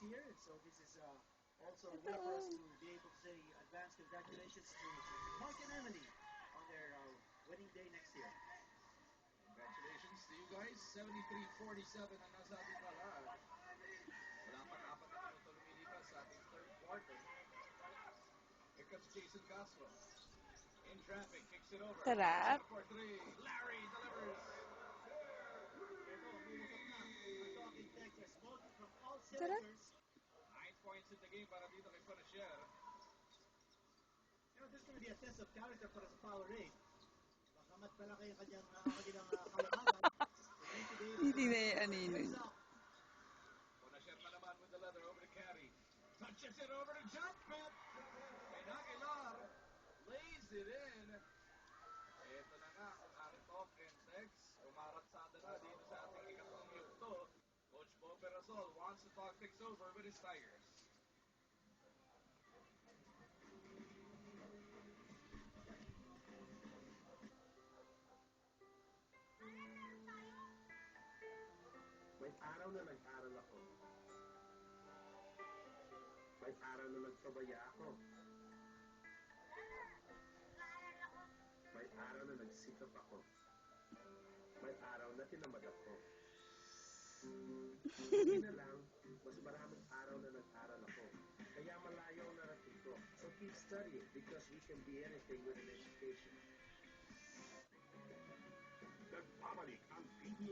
year. And so this is also a way for us to be able to say advance congratulations to Mark and Emily on their wedding day next year. Congratulations to you guys. 73-47 ang nasa ating pala. Wala pang 4 na minuto lumilipas sa ating third quarter. Here comes Jason Castro. In traffic, kicks it over. Sarap. For 3. Larry delivers. Sarap. 9 points in the game para dito kay Fonacier. You know, this is going to be a test of character para sa Powerade. Bakamat pala kayo kanyang kalangalan. Hindi na yung anino. Fonacier na naman with the leather over to Carey. Touches it over to Jumpman. And Aguilar lays it in. Ito na nga ang talk and text. Umaratsada na dito sa ating ikatlong yugto. Coach Bo Perasol wants to talk things over with his Tigers. May araw na nag-aral ako. May araw na nagpabaya ako. May araw na nagsikap ako. May araw na tinamad ako. Hindi na lang, mas maraming araw na nag-aral ako. Kaya malayo ang narating ko. So keep studying because we can be anything with an education. Nagbabalik ang PBA